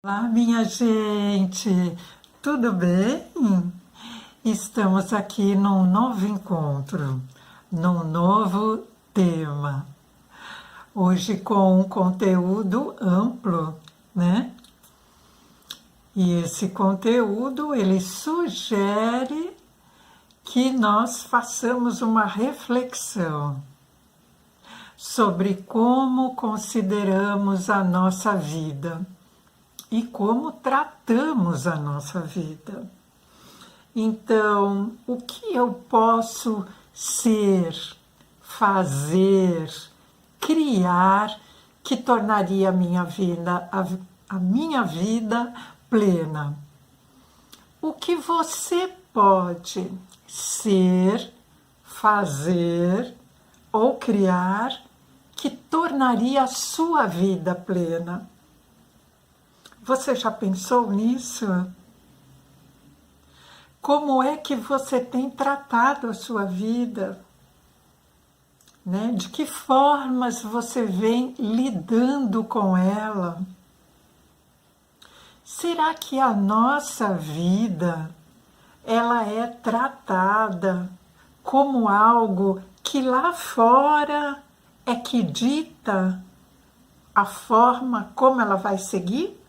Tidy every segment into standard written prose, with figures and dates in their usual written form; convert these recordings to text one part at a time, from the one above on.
Olá, minha gente, tudo bem? Estamos aqui num novo encontro, num novo tema. Hoje com um conteúdo amplo, né? E esse conteúdo, ele sugere que nós façamos uma reflexão sobre como consideramos a nossa vida e como tratamos a nossa vida. Então, o que eu posso ser, fazer, criar que tornaria a minha vida plena? O que você pode ser, fazer ou criar que tornaria a sua vida plena? Você já pensou nisso? Como é que você tem tratado a sua vida? Né? De que formas você vem lidando com ela? Será que a nossa vida ela é tratada como algo que lá fora é que dita a forma como ela vai seguir?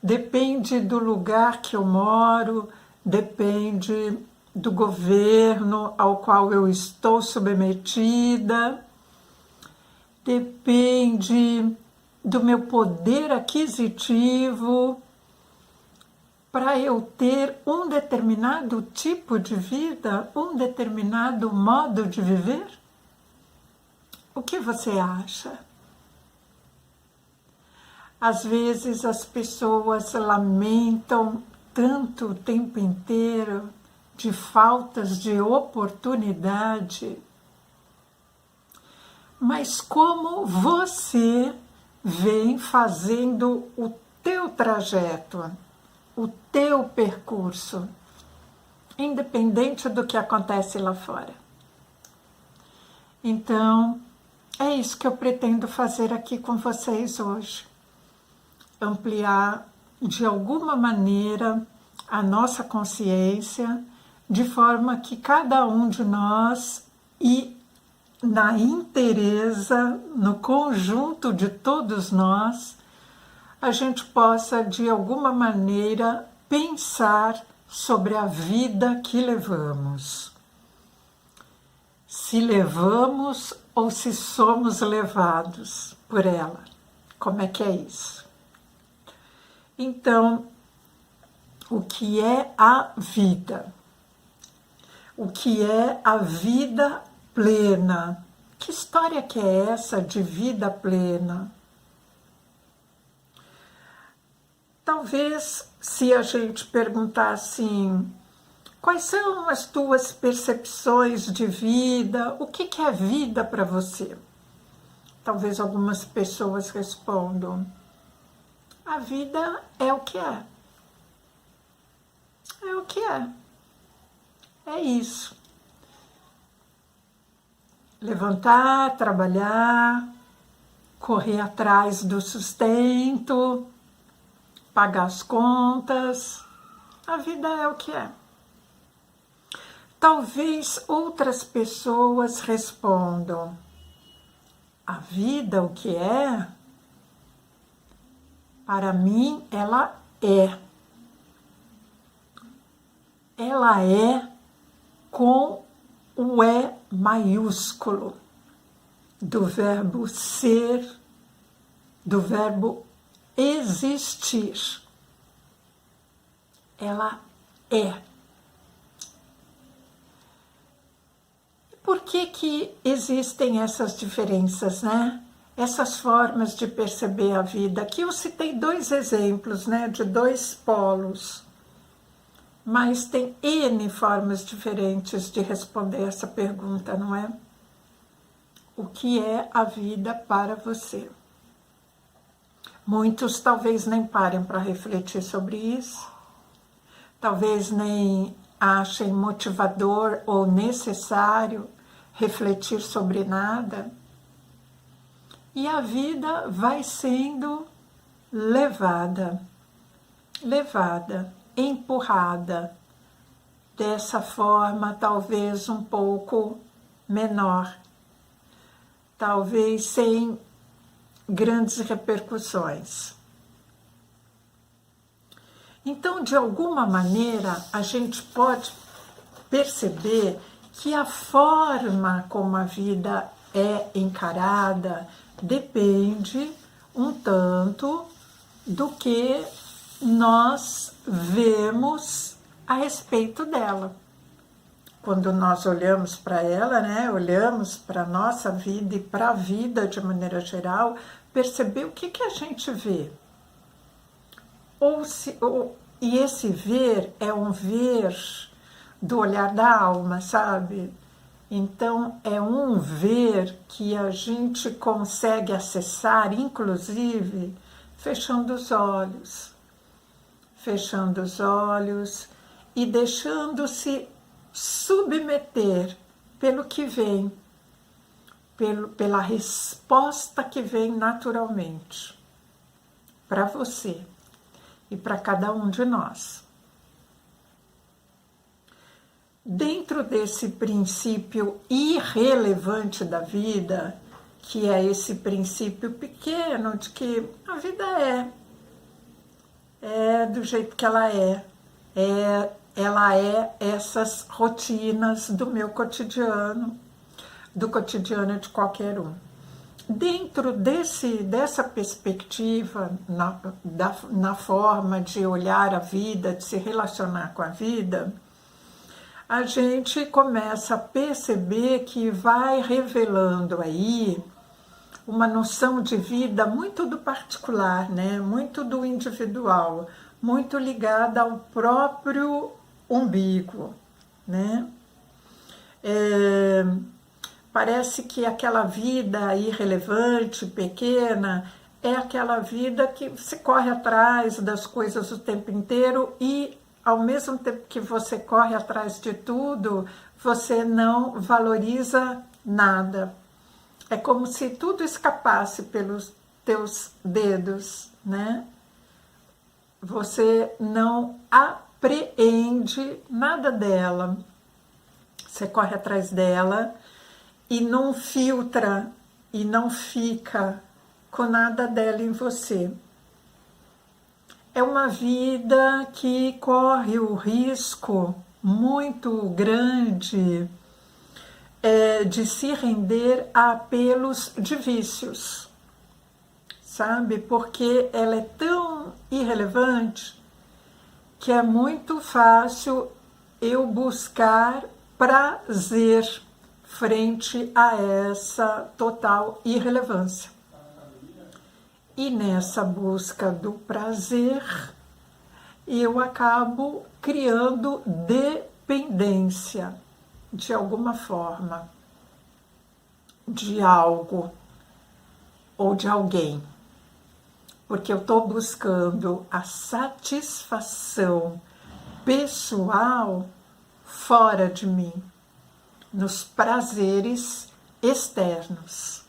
Depende do lugar que eu moro, depende do governo ao qual eu estou submetida, depende do meu poder aquisitivo para eu ter um determinado tipo de vida, um determinado modo de viver? O que você acha? Às vezes as pessoas lamentam tanto o tempo inteiro de faltas de oportunidade. Mas como você vem fazendo o teu trajeto, o teu percurso, independente do que acontece lá fora? Então, é isso que eu pretendo fazer aqui com vocês hoje. Ampliar de alguma maneira a nossa consciência, de forma que cada um de nós e na inteireza, no conjunto de todos nós, a gente possa de alguma maneira pensar sobre a vida que levamos. Se levamos ou se somos levados por ela. Como é que é isso? Então, o que é a vida? O que é a vida plena? Que história que é essa de vida plena? Talvez, se a gente perguntar assim, quais são as tuas percepções de vida? O que é vida para você? Talvez algumas pessoas respondam, a vida é o que é. É o que é. É isso. Levantar, trabalhar, correr atrás do sustento, pagar as contas. A vida é o que é. Talvez outras pessoas respondam, a vida o que é? Para mim, ela é. Ela é com o E maiúsculo, do verbo ser, do verbo existir. Ela é. Por que existem essas diferenças, né? Essas formas de perceber a vida. Aqui eu citei dois exemplos, né, de dois polos, mas tem N formas diferentes de responder essa pergunta, não é? O que é a vida para você? Muitos talvez nem parem para refletir sobre isso, talvez nem achem motivador ou necessário refletir sobre nada. E a vida vai sendo levada, empurrada, dessa forma talvez um pouco menor, talvez sem grandes repercussões. Então, de alguma maneira, a gente pode perceber que a forma como a vida é encarada depende um tanto do que nós vemos a respeito dela. Quando nós olhamos para ela, né, olhamos para a nossa vida e para a vida de maneira geral, perceber o que a gente vê. E esse ver é um ver do olhar da alma, sabe? Então, é um ver que a gente consegue acessar, inclusive, fechando os olhos e deixando-se submeter pelo que vem, pela resposta que vem naturalmente para você e para cada um de nós. Dentro desse princípio irrelevante da vida, que é esse princípio pequeno de que a vida é do jeito que ela é essas rotinas do meu cotidiano, do cotidiano de qualquer um. Dentro dessa perspectiva, na forma de olhar a vida, de se relacionar com a vida, a gente começa a perceber que vai revelando aí uma noção de vida muito do particular, né? Muito do individual, muito ligada ao próprio umbigo, né? Parece que aquela vida irrelevante, pequena, é aquela vida que você corre atrás das coisas o tempo inteiro e, ao mesmo tempo que você corre atrás de tudo, você não valoriza nada. É como se tudo escapasse pelos teus dedos, né? Você não apreende nada dela. Você corre atrás dela e não filtra e não fica com nada dela em você. É uma vida que corre o risco muito grande de se render a apelos de vícios, sabe? Porque ela é tão irrelevante que é muito fácil eu buscar prazer frente a essa total irrelevância. E nessa busca do prazer, eu acabo criando dependência, de alguma forma, de algo ou de alguém. Porque eu estou buscando a satisfação pessoal fora de mim, nos prazeres externos.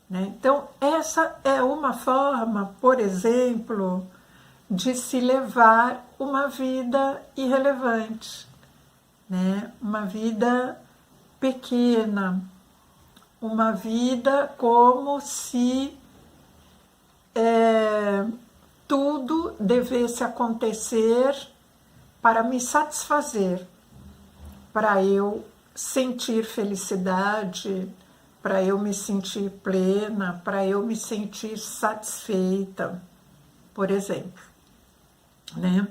Né? Então, essa é uma forma, por exemplo, de se levar uma vida irrelevante, né? Uma vida pequena, uma vida como se tudo devesse acontecer para me satisfazer, para eu sentir felicidade, para eu me sentir plena, para eu me sentir satisfeita, por exemplo, né?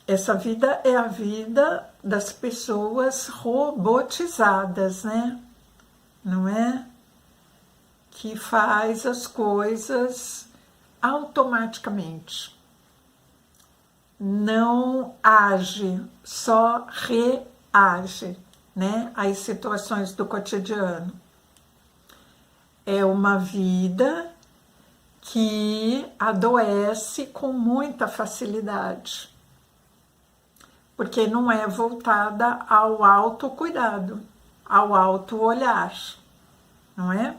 Essa vida é a vida das pessoas robotizadas, né? Não é? Que faz as coisas automaticamente. Não age, só reage, né, às situações do cotidiano. É uma vida que adoece com muita facilidade, porque não é voltada ao autocuidado, ao auto-olhar, não é?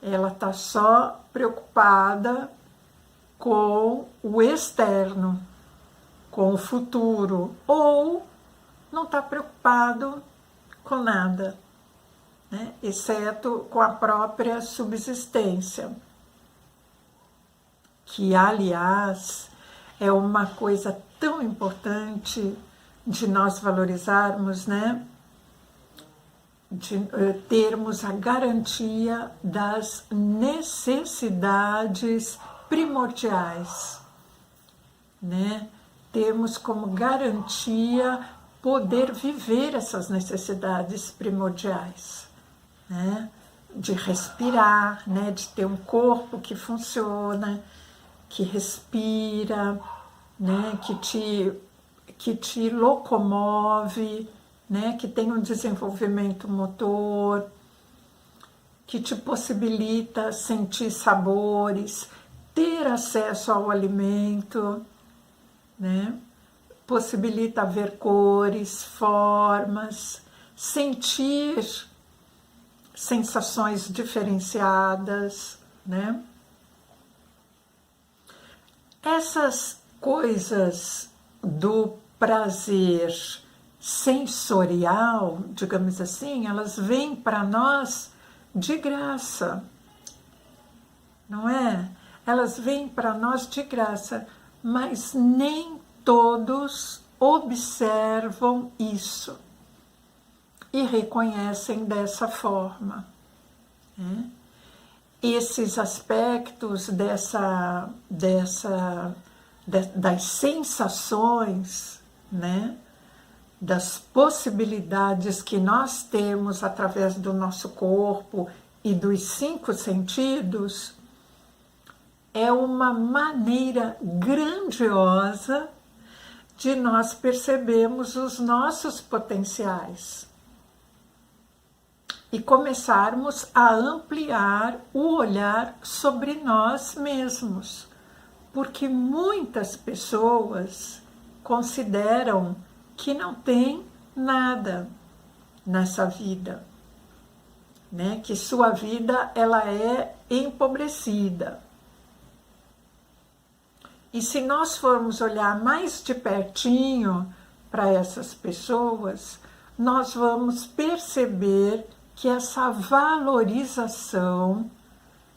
Ela está só preocupada com o externo, com o futuro, ou não está preocupado com nada, né? Exceto com a própria subsistência, que, aliás, é uma coisa tão importante de nós valorizarmos, né? De termos a garantia das necessidades primordiais, né? Temos como garantia poder viver essas necessidades primordiais, né? De respirar, né? De ter um corpo que funciona, que respira, né? Que te locomove, né? Que tem um desenvolvimento motor, que te possibilita sentir sabores, ter acesso ao alimento, né? Possibilita ver cores, formas, sentir sensações diferenciadas, né? Essas coisas do prazer sensorial, digamos assim, elas vêm para nós de graça, não é? Elas vêm para nós de graça, mas nem todos observam isso e reconhecem dessa forma, né? Esses aspectos das sensações, né? Das possibilidades que nós temos através do nosso corpo e dos 5 sentidos, é uma maneira grandiosa de nós percebermos os nossos potenciais e começarmos a ampliar o olhar sobre nós mesmos, porque muitas pessoas consideram que não tem nada nessa vida, né? Que sua vida ela é empobrecida. E se nós formos olhar mais de pertinho para essas pessoas, nós vamos perceber que essa valorização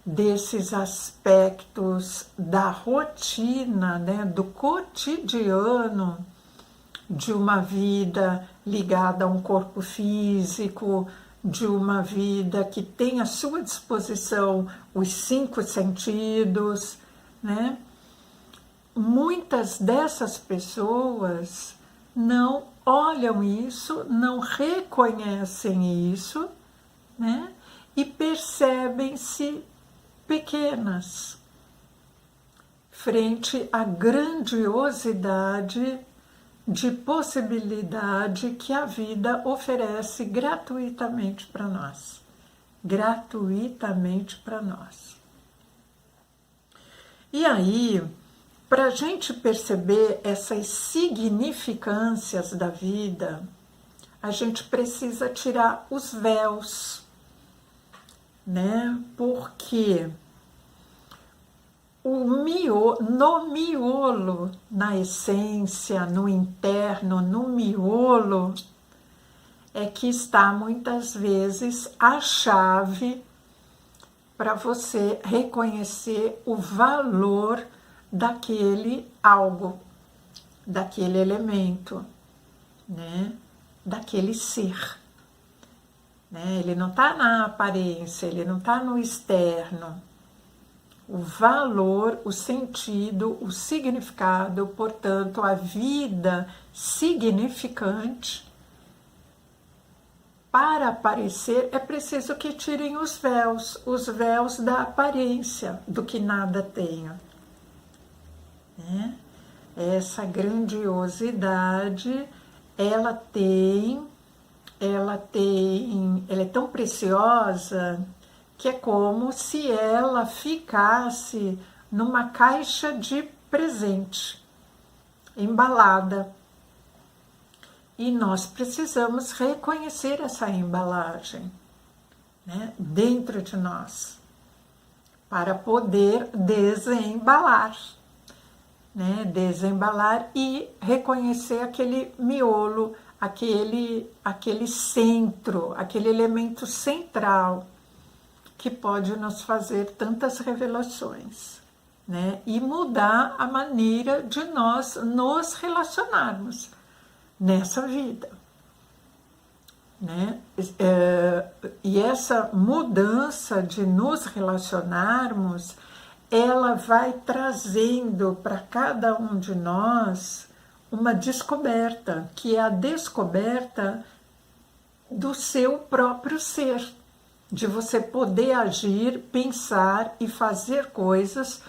desses aspectos da rotina, né, do cotidiano de uma vida ligada a um corpo físico, de uma vida que tem à sua disposição os 5 sentidos, né? Muitas dessas pessoas não olham isso, não reconhecem isso, né? E percebem-se pequenas frente à grandiosidade de possibilidade que a vida oferece gratuitamente para nós. Gratuitamente para nós. E aí, para a gente perceber essas significâncias da vida, a gente precisa tirar os véus, né? Porque no miolo, na essência, no interno, no miolo, é que está muitas vezes a chave para você reconhecer o valor daquele algo, daquele elemento, né? Daquele ser. Né? Ele não está na aparência, ele não está no externo. O valor, o sentido, o significado, portanto, a vida significante, para aparecer é preciso que tirem os véus da aparência, do que nada tenha. Né? Essa grandiosidade, ela é tão preciosa que é como se ela ficasse numa caixa de presente, embalada. E nós precisamos reconhecer essa embalagem, né, dentro de nós. para poder desembalar, né? Desembalar e reconhecer aquele miolo, aquele centro, aquele elemento central que pode nos fazer tantas revelações, né? E mudar a maneira de nós nos relacionarmos nessa vida, né? E essa mudança de nos relacionarmos, ela vai trazendo para cada um de nós uma descoberta, que é a descoberta do seu próprio ser, de você poder agir, pensar e fazer coisas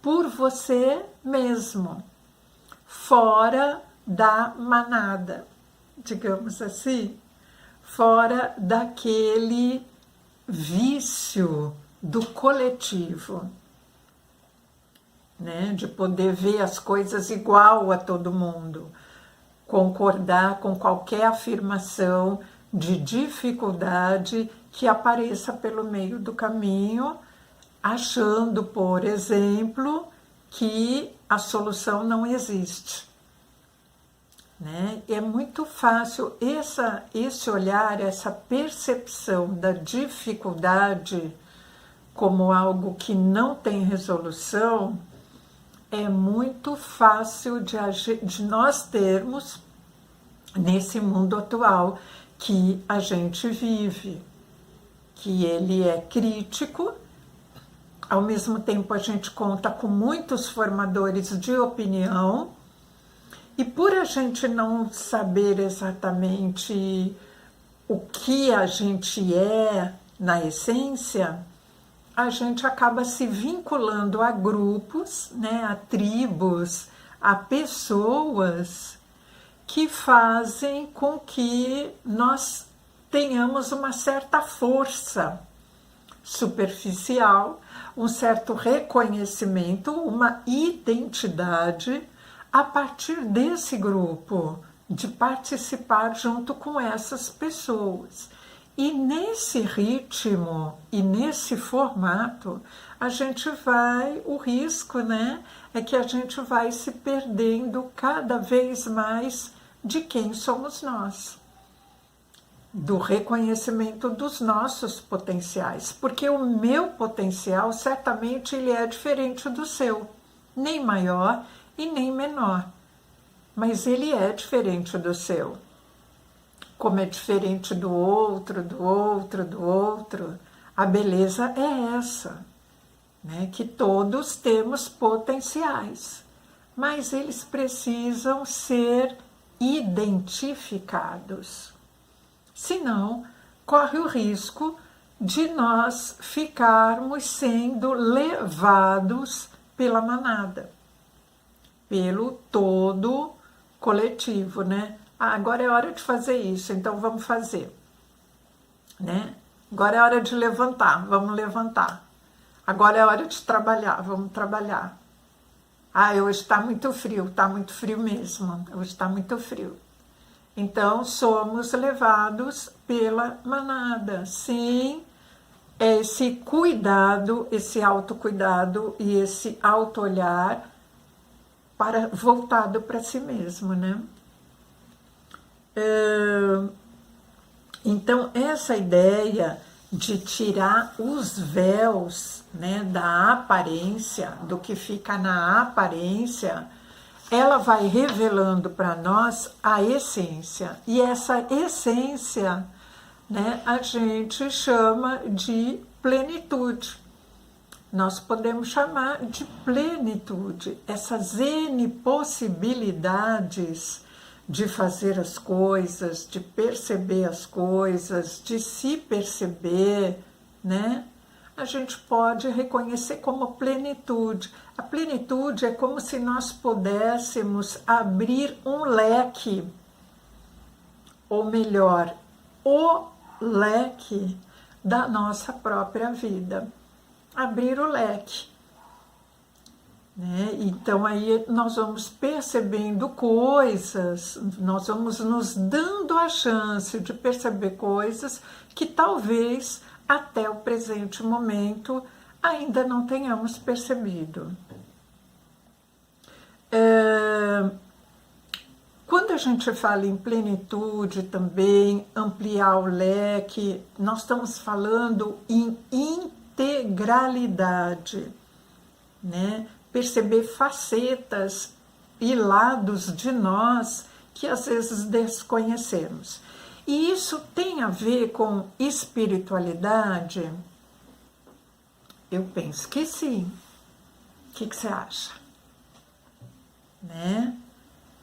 por você mesmo, fora da manada, digamos assim, fora daquele vício do coletivo, né? De poder ver as coisas igual a todo mundo, concordar com qualquer afirmação de dificuldade que apareça pelo meio do caminho, achando, por exemplo, que a solução não existe, né? É muito fácil esse olhar, essa percepção da dificuldade como algo que não tem resolução, é muito fácil de nós termos nesse mundo atual que a gente vive, que ele é crítico. Ao mesmo tempo, a gente conta com muitos formadores de opinião, e por a gente não saber exatamente o que a gente é na essência, a gente acaba se vinculando a grupos, né, a tribos, a pessoas que fazem com que nós tenhamos uma certa força superficial, um certo reconhecimento, uma identidade a partir desse grupo, de participar junto com essas pessoas. E nesse ritmo e nesse formato, o risco, né, é que a gente vai se perdendo cada vez mais de quem somos nós, do reconhecimento dos nossos potenciais, porque o meu potencial certamente ele é diferente do seu, nem maior e nem menor, mas ele é diferente do seu, como é diferente do outro, do outro, do outro. A beleza é essa, né? Que todos temos potenciais, mas eles precisam ser identificados. Senão, corre o risco de nós ficarmos sendo levados pela manada, pelo todo coletivo, né? Agora é hora de fazer isso, então vamos fazer, né? Agora é hora de levantar, vamos levantar. Agora é hora de trabalhar, vamos trabalhar. Hoje está muito frio mesmo, hoje está muito frio. Então, somos levados pela manada, sem esse cuidado, esse autocuidado e esse auto-olhar voltado para si mesmo, né? Então, essa ideia de tirar os véus, né, da aparência, do que fica na aparência, ela vai revelando para nós a essência. E essa essência, né, a gente chama de plenitude. Nós podemos chamar de plenitude. Essas N possibilidades de fazer as coisas, de perceber as coisas, de se perceber, né? A gente pode reconhecer como plenitude. A plenitude é como se nós pudéssemos abrir um leque, ou melhor, o leque da nossa própria vida. Abrir o leque, né? Então aí nós vamos percebendo coisas, nós vamos nos dando a chance de perceber coisas que talvez até o presente momento ainda não tenhamos percebido. Quando a gente fala em plenitude também, ampliar o leque, nós estamos falando em integralidade, né? Perceber facetas e lados de nós que às vezes desconhecemos. E isso tem a ver com espiritualidade? Eu penso que sim. O que você acha? Né?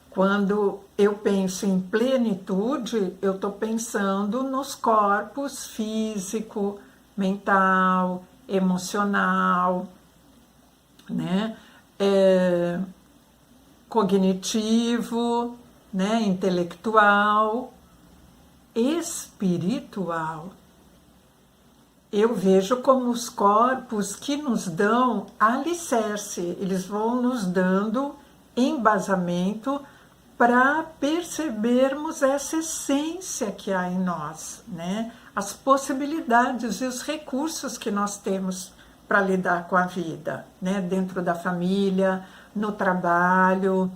Quando eu penso em plenitude, eu estou pensando nos corpos físico, mental, emocional, né? Cognitivo, né? Intelectual, espiritual. Eu vejo como os corpos que nos dão alicerce, eles vão nos dando embasamento para percebermos essa essência que há em nós, né? As possibilidades e os recursos que nós temos para lidar com a vida, né? Dentro da família, no trabalho,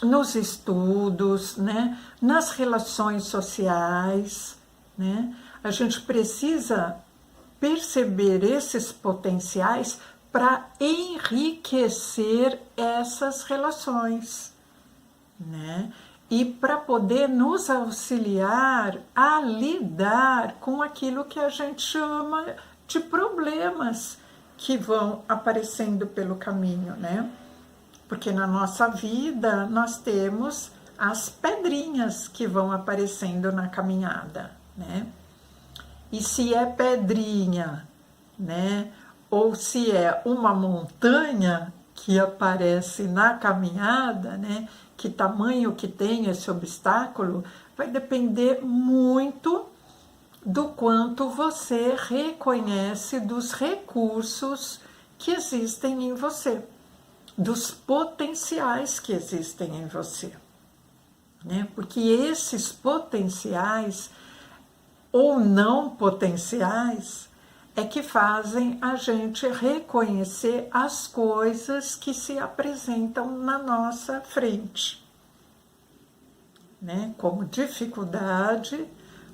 nos estudos, né? Nas relações sociais, né? A gente precisa perceber esses potenciais para enriquecer essas relações, né? E para poder nos auxiliar a lidar com aquilo que a gente chama de problemas que vão aparecendo pelo caminho, né? Porque na nossa vida nós temos as pedrinhas que vão aparecendo na caminhada, né? E se é pedrinha, né? Ou se é uma montanha que aparece na caminhada, né? Que tamanho que tem esse obstáculo, vai depender muito do quanto você reconhece dos recursos que existem em você, dos potenciais que existem em você, né? Porque esses potenciais ou não potenciais é que fazem a gente reconhecer as coisas que se apresentam na nossa frente, né? Como dificuldade,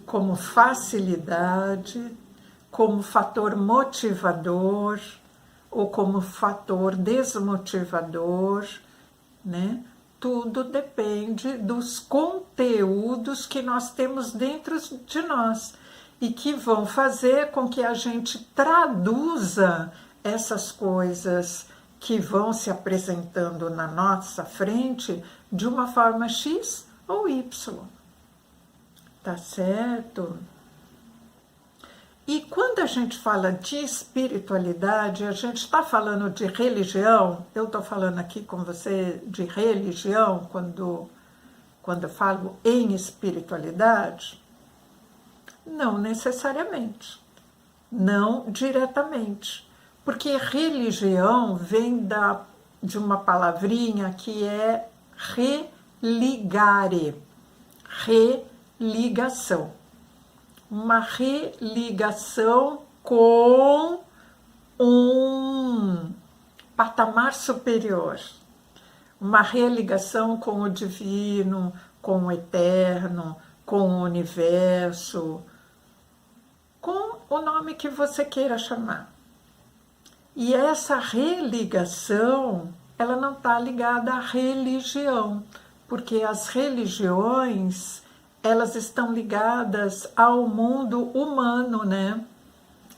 como facilidade, como fator motivador ou como fator desmotivador, né? Tudo depende dos conteúdos que nós temos dentro de nós e que vão fazer com que a gente traduza essas coisas que vão se apresentando na nossa frente de uma forma X ou Y. Tá certo? E quando a gente fala de espiritualidade, a gente está falando de religião. Eu estou falando aqui com você de religião quando eu falo em espiritualidade? Não necessariamente, não diretamente, porque religião vem de uma palavrinha que é religare, religação. Uma religação com um patamar superior, uma religação com o divino, com o eterno, com o universo, com o nome que você queira chamar. E essa religação, ela não está ligada à religião, porque as religiões, elas estão ligadas ao mundo humano, né?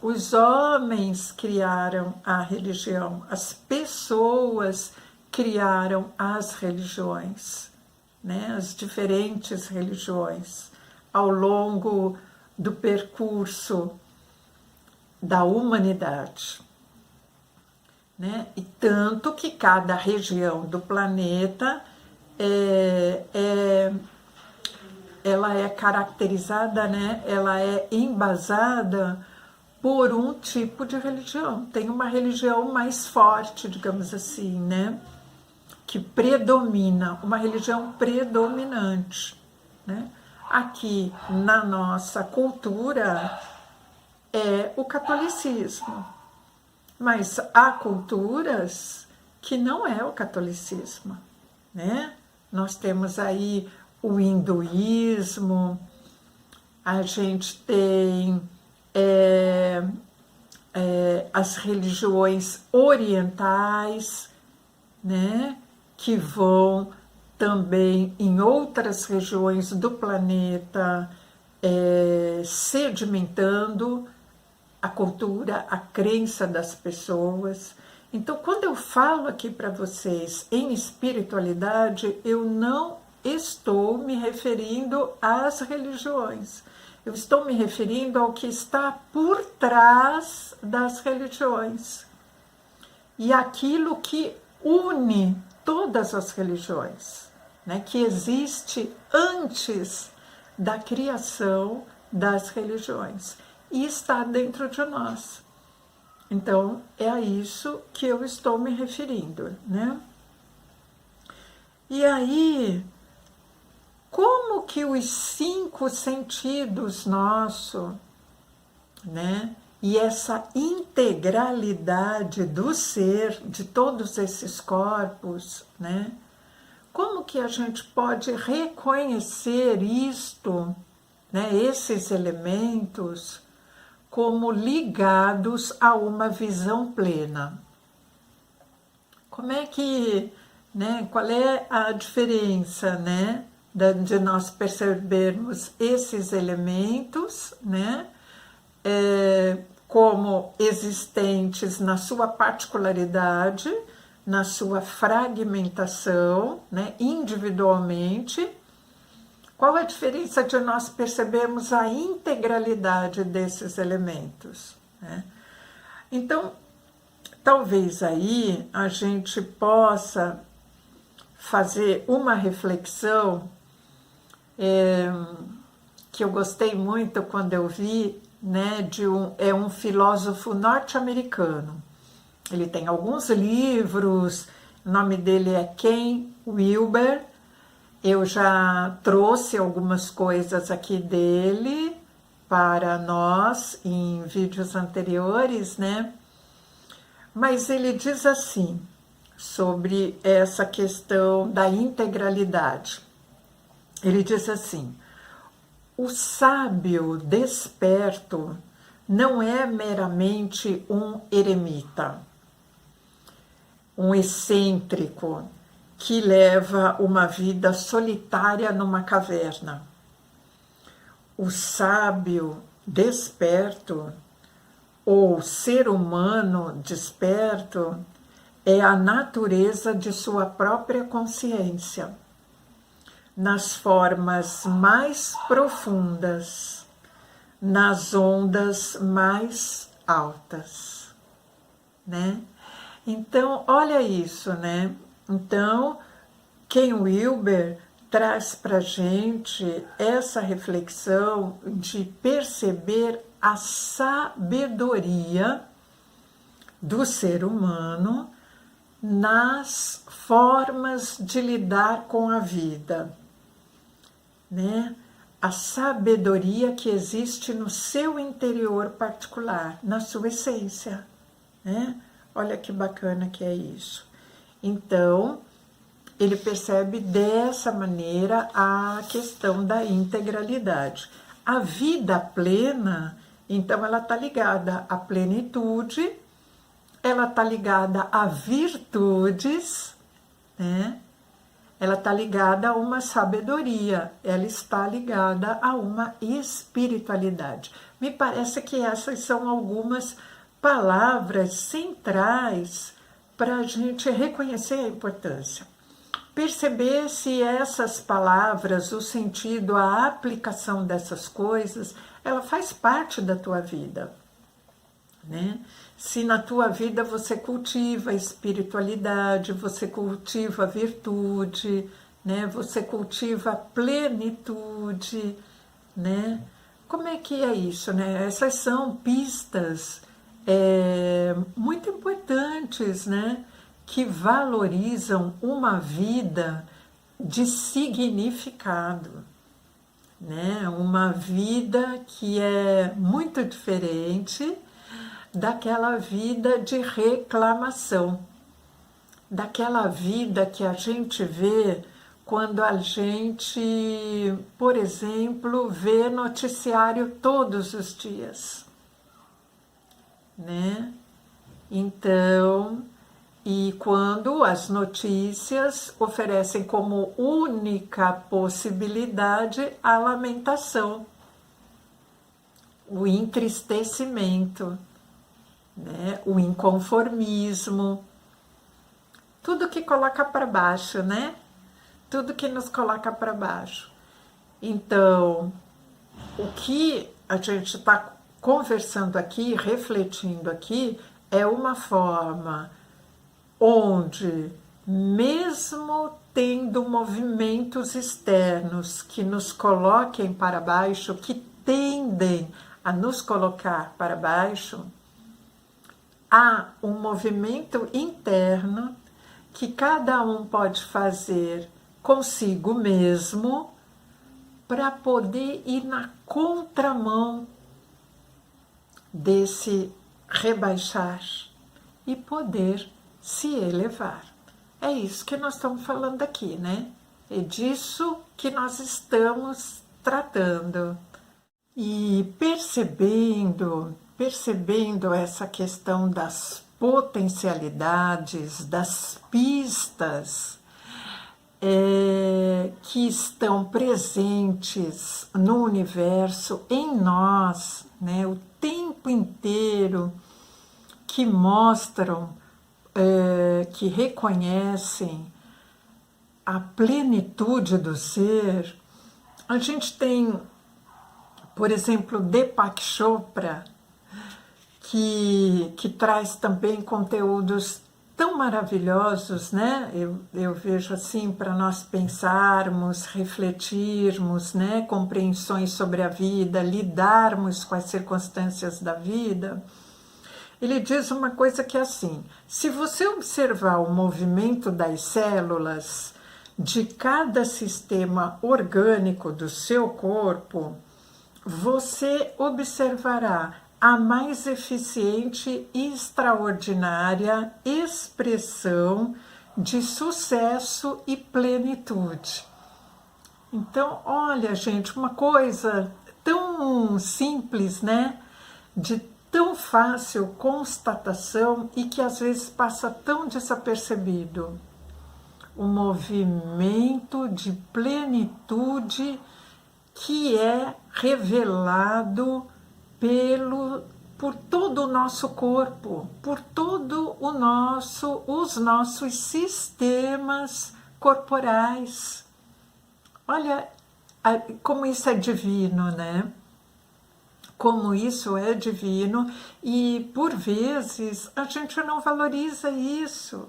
Os homens criaram a religião, as pessoas criaram as religiões, né? As diferentes religiões, ao longo do percurso da humanidade, né? E tanto que cada região do planeta ela é caracterizada, né? Ela é embasada por um tipo de religião. Tem uma religião mais forte, digamos assim, né? Que predomina, uma religião predominante, né? Aqui na nossa cultura é o catolicismo. Mas há culturas que não é o catolicismo, né? Nós temos aí o hinduísmo, a gente tem as religiões orientais, né? Que vão também em outras regiões do planeta sedimentando a cultura, a crença das pessoas. Então, quando eu falo aqui para vocês em espiritualidade, eu não estou me referindo às religiões. Eu estou me referindo ao que está por trás das religiões e aquilo que une todas as religiões, né, que existe antes da criação das religiões e está dentro de nós. Então, é a isso que eu estou me referindo, né? E aí, como que os 5 sentidos nossos, né, e essa integralidade do ser, de todos esses corpos, né, como que a gente pode reconhecer isto, né, esses elementos, como ligados a uma visão plena? Como é que, né, qual é a diferença, né, de nós percebermos esses elementos, né, como existentes na sua particularidade, na sua fragmentação, né, individualmente? Qual a diferença de nós percebermos a integralidade desses elementos, né? Então, talvez aí a gente possa fazer uma reflexão que eu gostei muito quando eu vi, né, é um filósofo norte-americano. Ele tem alguns livros, o nome dele é Ken Wilber. Eu já trouxe algumas coisas aqui dele para nós em vídeos anteriores, né? Mas ele diz assim, sobre essa questão da integralidade. Ele diz assim: o sábio desperto não é meramente um eremita, um excêntrico que leva uma vida solitária numa caverna. O sábio desperto, ou ser humano desperto, é a natureza de sua própria consciência, nas formas mais profundas, nas ondas mais altas, né? Então, olha isso, né? Então, Ken Wilber traz para a gente essa reflexão de perceber a sabedoria do ser humano nas formas de lidar com a vida, né? A sabedoria que existe no seu interior particular, na sua essência, né? Olha que bacana que é isso. Então, ele percebe dessa maneira a questão da integralidade. A vida plena, então, ela está ligada à plenitude, ela está ligada a virtudes, né? Ela está ligada a uma sabedoria, ela está ligada a uma espiritualidade. Me parece que essas são algumas palavras centrais para a gente reconhecer a importância. Perceber se essas palavras, o sentido, a aplicação dessas coisas, ela faz parte da tua vida, né? Se na tua vida você cultiva a espiritualidade, você cultiva a virtude, né? Você cultiva a plenitude, né? Como é que é isso, né? Essas são pistas muito importantes, né? Que valorizam uma vida de significado, né? Uma vida que é muito diferente daquela vida de reclamação, daquela vida que a gente vê quando a gente, por exemplo, vê noticiário todos os dias, né? Então, e quando as notícias oferecem como única possibilidade a lamentação, o entristecimento, né? O inconformismo, tudo que coloca para baixo, né? Tudo que nos coloca para baixo. Então, o que a gente está conversando aqui, refletindo aqui, é uma forma onde, mesmo tendo movimentos externos que nos coloquem para baixo, que tendem a nos colocar para baixo, há um movimento interno que cada um pode fazer consigo mesmo para poder ir na contramão desse rebaixar e poder se elevar. É isso que nós estamos falando aqui, né? É disso que nós estamos tratando. E percebendo essa questão das potencialidades, das pistas que estão presentes no universo, em nós, né, o tempo inteiro, que mostram, que reconhecem a plenitude do ser. A gente tem, por exemplo, Deepak Chopra, que traz também conteúdos tão maravilhosos, né? Eu vejo assim, para nós pensarmos, refletirmos, né? Compreensões sobre a vida, lidarmos com as circunstâncias da vida. Ele diz uma coisa que é assim: se você observar o movimento das células de cada sistema orgânico do seu corpo, você observará a mais eficiente e extraordinária expressão de sucesso e plenitude. Então, olha, gente, uma coisa tão simples, né? De tão fácil constatação e que às vezes passa tão desapercebido. O movimento de plenitude que é revelado por todo o nosso corpo, por todo os nossos sistemas corporais. Olha como isso é divino, né? Como isso é divino, e por vezes a gente não valoriza isso,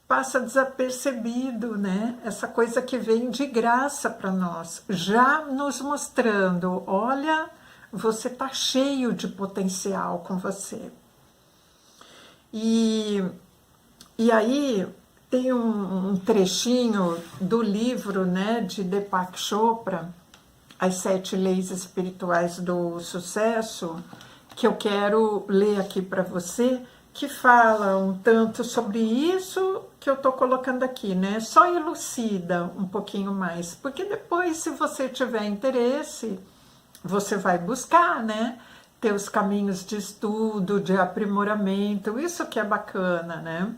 passa desapercebido, né? Essa coisa que vem de graça para nós, já nos mostrando, olha, você está cheio de potencial com você. E aí tem um trechinho do livro, né, de Deepak Chopra, As 7 Leis Espirituais do Sucesso, que eu quero ler aqui para você, que fala um tanto sobre isso que eu estou colocando aqui, né? Só elucida um pouquinho mais, porque depois, se você tiver interesse, você vai buscar, né? Ter os caminhos de estudo, de aprimoramento, isso que é bacana, né?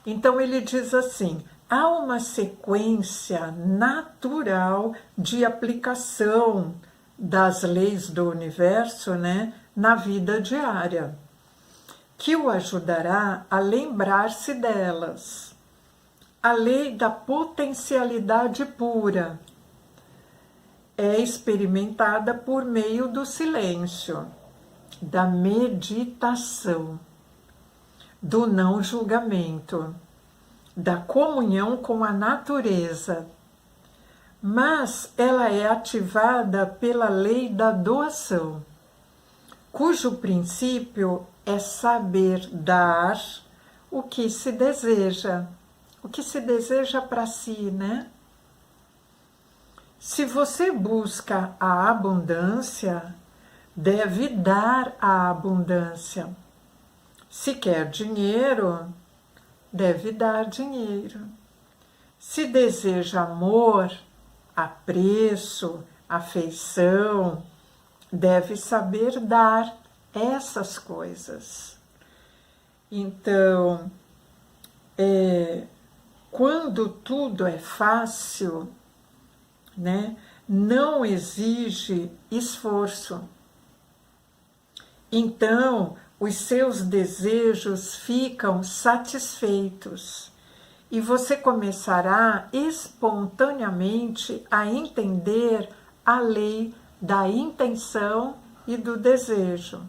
Então ele diz assim: há uma sequência natural de aplicação das leis do universo, né, na vida diária, que o ajudará a lembrar-se delas. A lei da potencialidade pura é experimentada por meio do silêncio, da meditação, do não julgamento, da comunhão com a natureza, mas ela é ativada pela lei da doação, cujo princípio é saber dar o que se deseja para si, né? Se você busca a abundância, deve dar a abundância. Se quer dinheiro, deve dar dinheiro. Se deseja amor, apreço, afeição, deve saber dar essas coisas. Então, quando tudo é fácil, né, não exige esforço. Então, os seus desejos ficam satisfeitos e você começará espontaneamente a entender a lei da intenção e do desejo.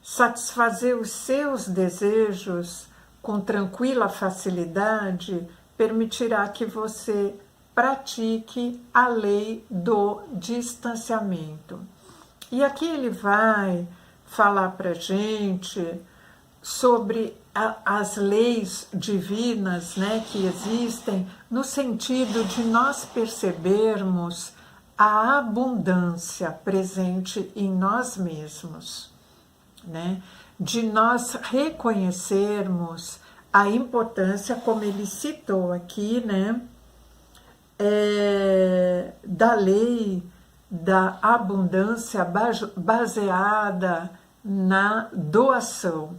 Satisfazer os seus desejos com tranquila facilidade permitirá que você pratique a lei do distanciamento. E aqui ele vai falar para a gente sobre as leis divinas, né, que existem, no sentido de nós percebermos a abundância presente em nós mesmos, né, de nós reconhecermos a importância, como ele citou aqui, né, da lei da abundância baseada na doação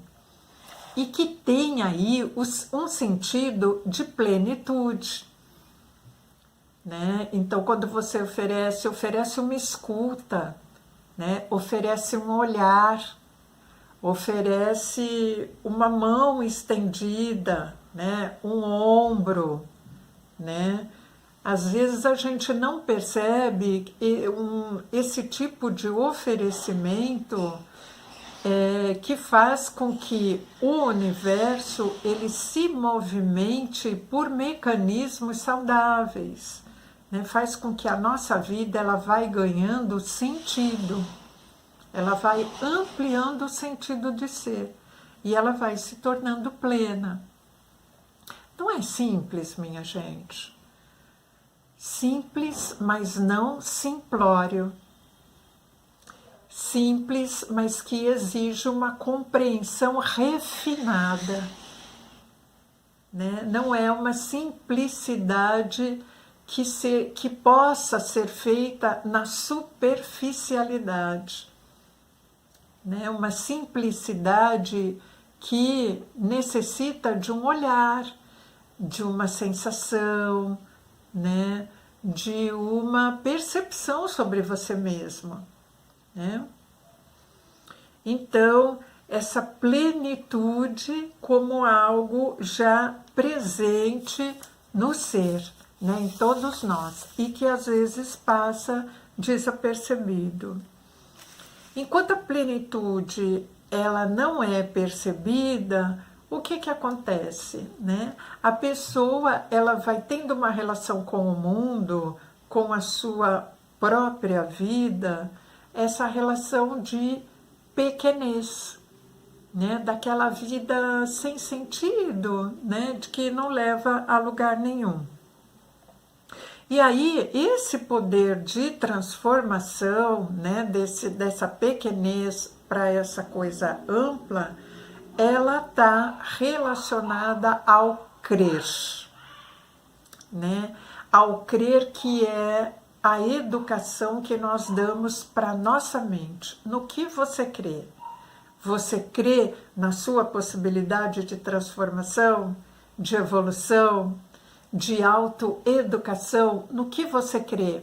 e que tem aí um sentido de plenitude, né? Então, quando você oferece uma escuta, né? Oferece um olhar, oferece uma mão estendida, né? Um ombro, né? Às vezes a gente não percebe esse tipo de oferecimento que faz com que o universo ele se movimente por mecanismos saudáveis, né? Faz com que a nossa vida ela vai ganhando sentido, ela vai ampliando o sentido de ser e ela vai se tornando plena. Não é simples, minha gente. Simples, mas não simplório. Simples, mas que exige uma compreensão refinada, né? Não é uma simplicidade que possa ser feita na superficialidade, né? Uma simplicidade que necessita de um olhar, de uma sensação, né, de uma percepção sobre você mesmo, né? Então, essa plenitude como algo já presente no ser, né, em todos nós, e que às vezes passa desapercebido. Enquanto a plenitude ela não é percebida, o que acontece, né? A pessoa ela vai tendo uma relação com o mundo, com a sua própria vida, essa relação de pequenez, né? Daquela vida sem sentido, né? De que não leva a lugar nenhum. E aí esse poder de transformação, né? Dessa pequenez para essa coisa ampla, ela está relacionada ao crer, né? Ao crer que é a educação que nós damos para nossa mente. No que você crê? Você crê na sua possibilidade de transformação, de evolução, de autoeducação? No que você crê?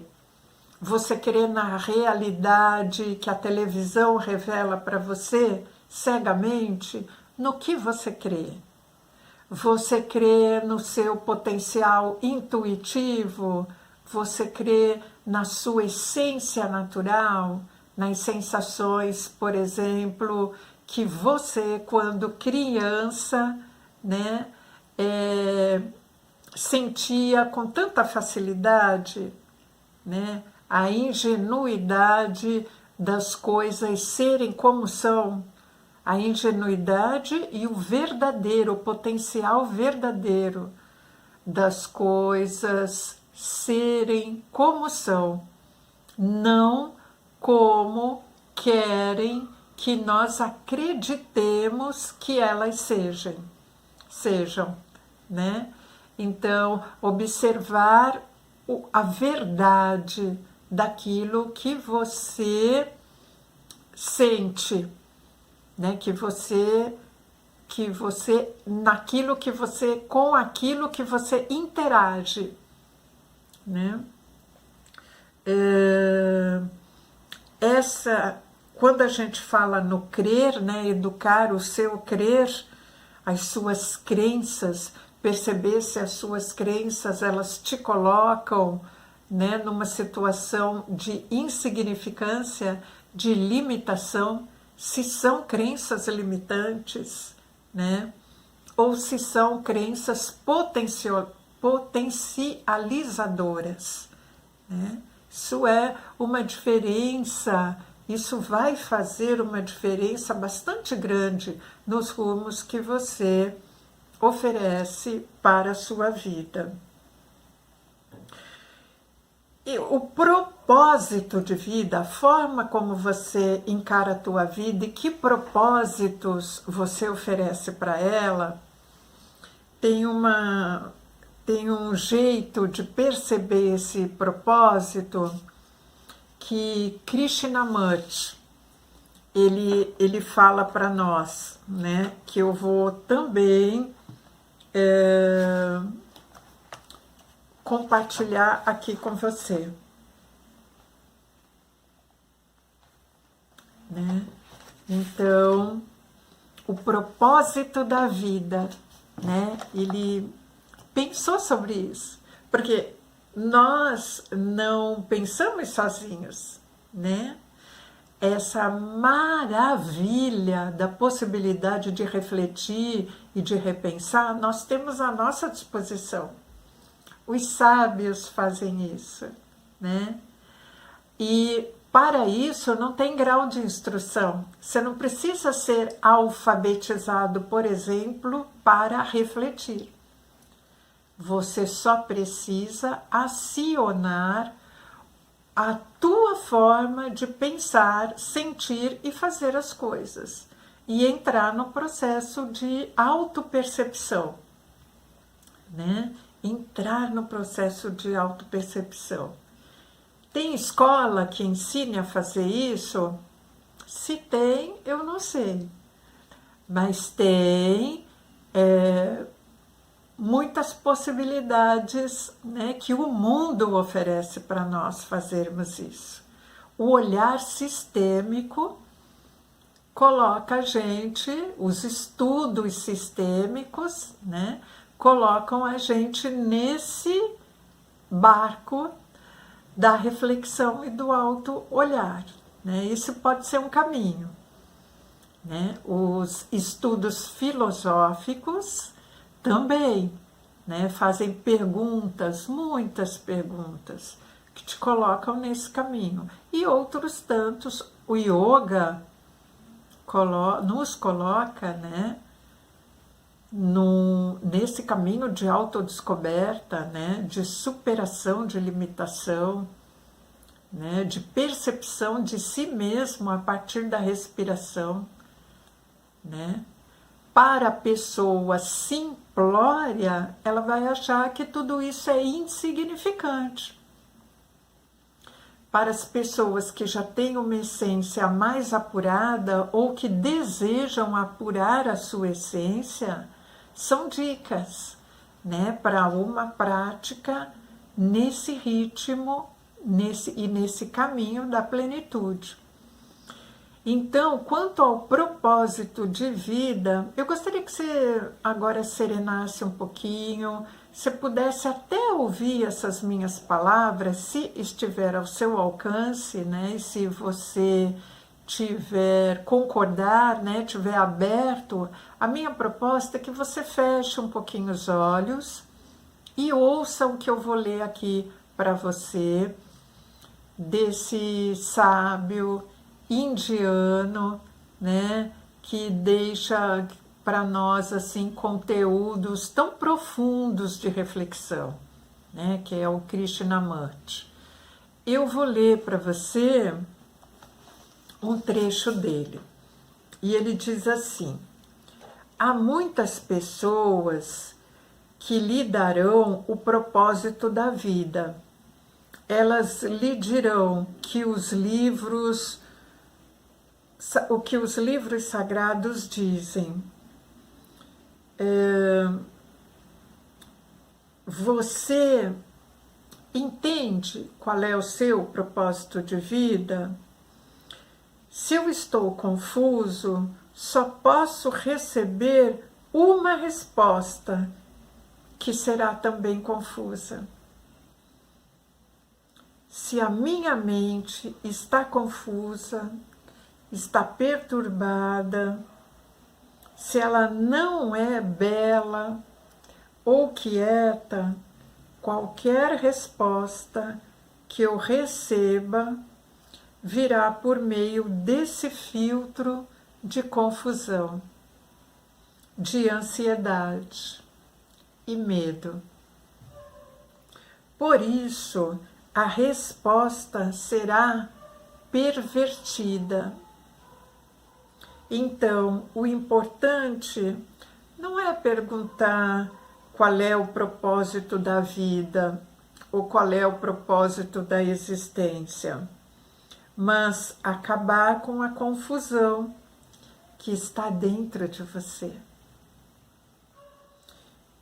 Você crê na realidade que a televisão revela para você cegamente? No que você crê? Você crê no seu potencial intuitivo? Você crê na sua essência natural? Nas sensações, por exemplo, que você, quando criança, né, sentia com tanta facilidade, né, a ingenuidade das coisas serem como são, a ingenuidade e o verdadeiro, o potencial verdadeiro das coisas serem como são, não como querem que nós acreditemos que elas sejam, né? Então, observar a verdade daquilo que você sente, né? Com aquilo que você interage, né? Quando a gente fala no crer, né? Educar o seu crer, as suas crenças, perceber se as suas crenças elas te colocam, né, numa situação de insignificância, de limitação, se são crenças limitantes, né, ou se são crenças potencializadoras, né? Isso é uma diferença, isso vai fazer uma diferença bastante grande nos rumos que você oferece para a sua vida. E o propósito de vida, a forma como você encara a tua vida e que propósitos você oferece para ela, tem um jeito de perceber esse propósito que Krishnamurti ele fala para nós, né? Que eu vou também compartilhar aqui com você, né? Então, o propósito da vida, né? Ele pensou sobre isso, porque nós não pensamos sozinhos, né? Essa maravilha da possibilidade de refletir e de repensar, nós temos à nossa disposição. Os sábios fazem isso, né? E para isso não tem grau de instrução. Você não precisa ser alfabetizado, por exemplo, para refletir. Você só precisa acionar a tua forma de pensar, sentir e fazer as coisas. E entrar no processo de autopercepção, né? Entrar no processo de autopercepção. Tem escola que ensine a fazer isso? Se tem, eu não sei. Mas tem muitas possibilidades, né, que o mundo oferece para nós fazermos isso. O olhar sistêmico coloca a gente, os estudos sistêmicos, né, colocam a gente nesse barco da reflexão e do auto-olhar, né? Isso pode ser um caminho, né? Os estudos filosóficos também, né, fazem perguntas, muitas perguntas, que te colocam nesse caminho. E outros tantos, o yoga nos coloca, né, nesse caminho de autodescoberta, né, de superação de limitação, né, de percepção de si mesmo a partir da respiração, né? Para a pessoa simplória, ela vai achar que tudo isso é insignificante. Para as pessoas que já têm uma essência mais apurada ou que desejam apurar a sua essência, são dicas, né, para uma prática nesse ritmo nesse caminho da plenitude. Então, quanto ao propósito de vida, eu gostaria que você agora serenasse um pouquinho, se pudesse até ouvir essas minhas palavras, se estiver ao seu alcance, né? E se você concordar, né? Tiver aberto, a minha proposta é que você feche um pouquinho os olhos e ouça o que eu vou ler aqui para você, desse sábio indiano, né, que deixa para nós assim conteúdos tão profundos de reflexão, né, que é o Krishnamurti. Eu vou ler para você um trecho dele. E ele diz assim: há muitas pessoas que lhe darão o propósito da vida. Elas lhe dirão que o que os livros sagrados dizem. Você entende qual é o seu propósito de vida? Se eu estou confuso, só posso receber uma resposta, que será também confusa. Se a minha mente está confusa, está perturbada, se ela não é bela ou quieta, qualquer resposta que eu receba virá por meio desse filtro de confusão, de ansiedade e medo. Por isso, a resposta será pervertida. Então, o importante não é perguntar qual é o propósito da vida ou qual é o propósito da existência, mas acabar com a confusão que está dentro de você.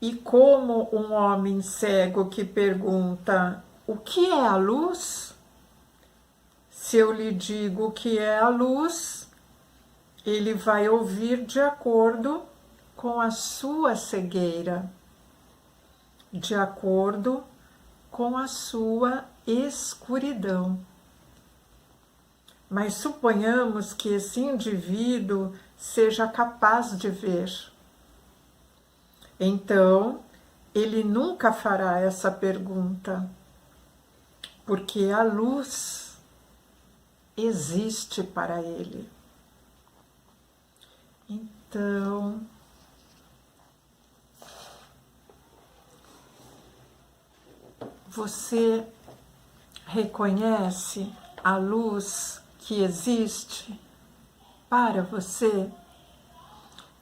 E como um homem cego que pergunta: o que é a luz? Se eu lhe digo o que é a luz, ele vai ouvir de acordo com a sua cegueira, de acordo com a sua escuridão. Mas suponhamos que esse indivíduo seja capaz de ver. Então, ele nunca fará essa pergunta, porque a luz existe para ele. Então, você reconhece a luz que existe para você?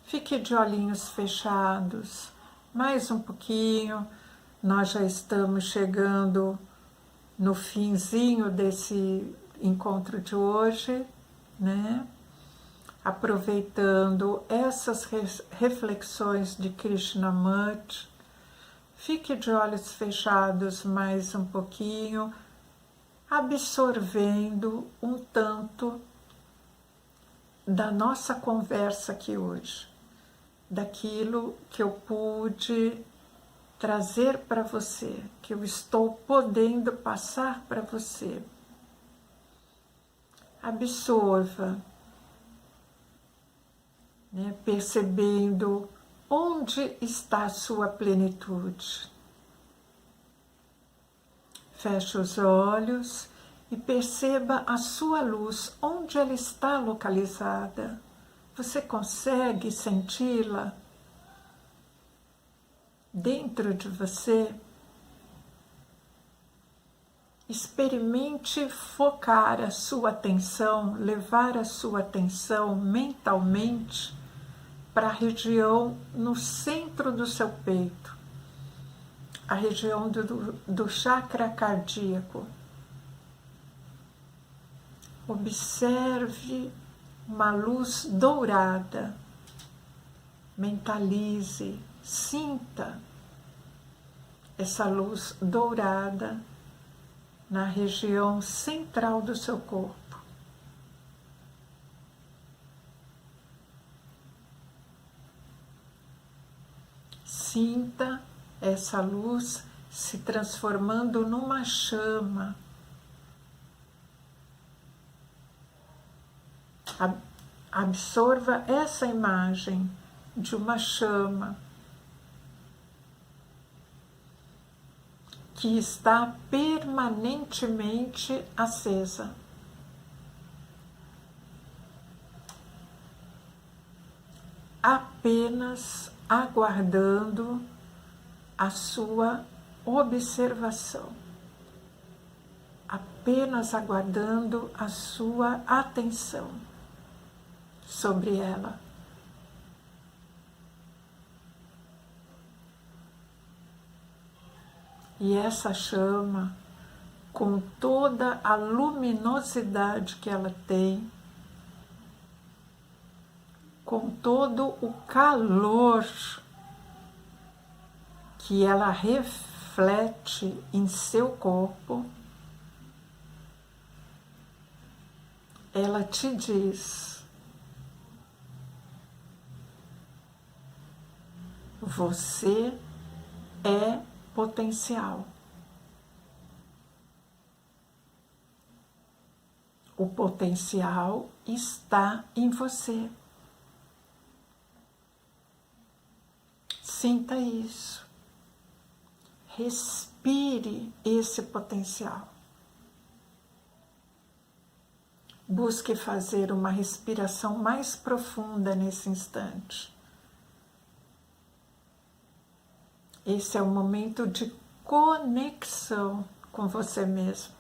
Fique de olhinhos fechados, mais um pouquinho, nós já estamos chegando no finzinho desse encontro de hoje, né? Aproveitando essas reflexões de Krishnamurti, fique de olhos fechados mais um pouquinho, absorvendo um tanto da nossa conversa aqui hoje, daquilo que eu pude trazer para você, que eu estou podendo passar para você. Absorva, né, percebendo onde está a sua plenitude. Feche os olhos e perceba a sua luz, onde ela está localizada. Você consegue senti-la dentro de você? Experimente focar a sua atenção, levar a sua atenção mentalmente para a região no centro do seu peito, a região do chakra cardíaco. Observe uma luz dourada, mentalize, sinta essa luz dourada na região central do seu corpo. Sinta essa luz se transformando numa chama. Absorva essa imagem de uma chama que está permanentemente acesa. Apenas aguardando a sua observação. apenas aguardando a sua atenção sobre ela. E essa chama, com toda a luminosidade que ela tem, com todo o calor que ela reflete em seu corpo, ela te diz: você é potencial. O potencial está em você. Sinta isso. Respire esse potencial. Busque fazer uma respiração mais profunda nesse instante. Esse é o momento de conexão com você mesmo.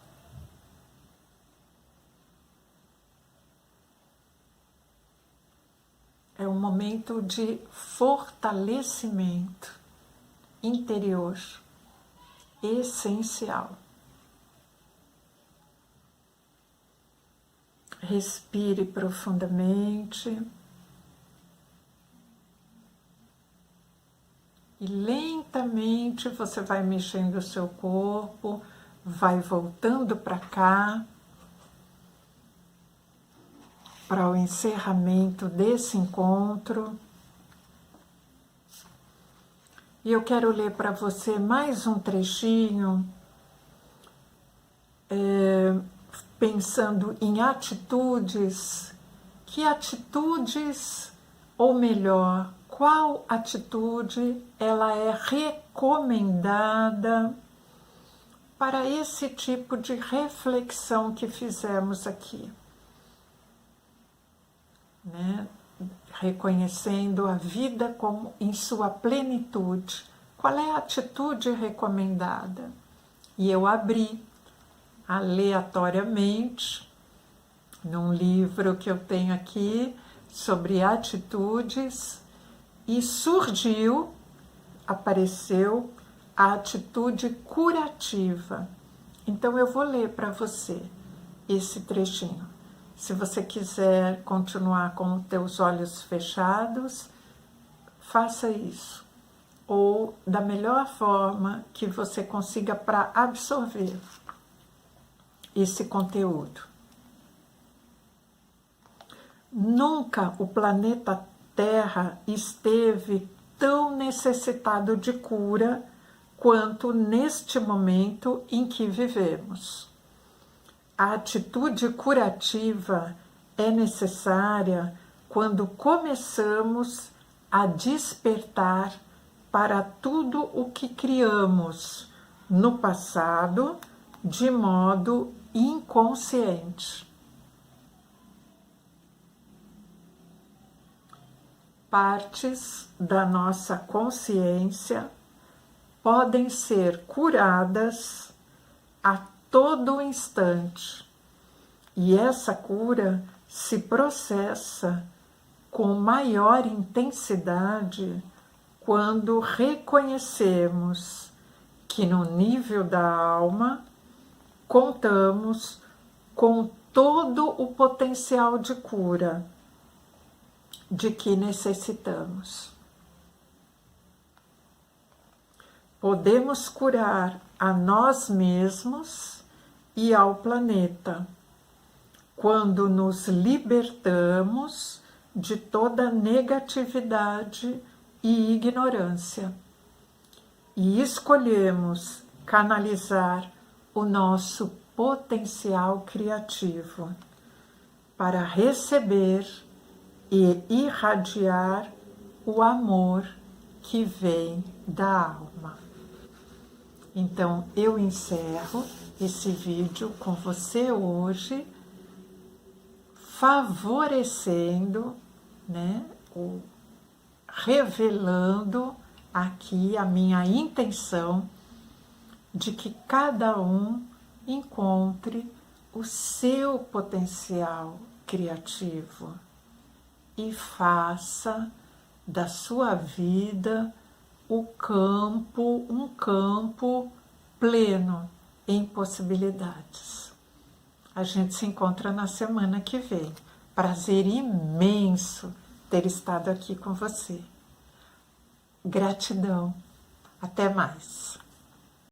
É um momento de fortalecimento interior essencial. Respire profundamente e lentamente você vai mexendo o seu corpo, vai voltando para cá, para o encerramento desse encontro. E eu quero ler para você mais um trechinho, pensando em atitudes. Que atitudes, ou melhor, qual atitude ela é recomendada para esse tipo de reflexão que fizemos aqui, né? Reconhecendo a vida como em sua plenitude. Qual é a atitude recomendada? E eu abri aleatoriamente num livro que eu tenho aqui sobre atitudes e apareceu a atitude curativa. Então eu vou ler para você esse trechinho. Se você quiser continuar com os teus olhos fechados, faça isso. Ou da melhor forma que você consiga para absorver esse conteúdo. Nunca o planeta Terra esteve tão necessitado de cura quanto neste momento em que vivemos. A atitude curativa é necessária quando começamos a despertar para tudo o que criamos no passado de modo inconsciente. Partes da nossa consciência podem ser curadas a todo instante, e essa cura se processa com maior intensidade quando reconhecemos que no nível da alma contamos com todo o potencial de cura de que necessitamos. Podemos curar a nós mesmos e ao planeta quando nos libertamos de toda negatividade e ignorância e escolhemos canalizar o nosso potencial criativo para receber e irradiar o amor que vem da alma. Então eu encerro esse vídeo com você hoje, favorecendo, né, revelando aqui a minha intenção de que cada um encontre o seu potencial criativo e faça da sua vida um campo pleno em possibilidades. A gente se encontra na semana que vem. Prazer imenso ter estado aqui com você. Gratidão. Até mais.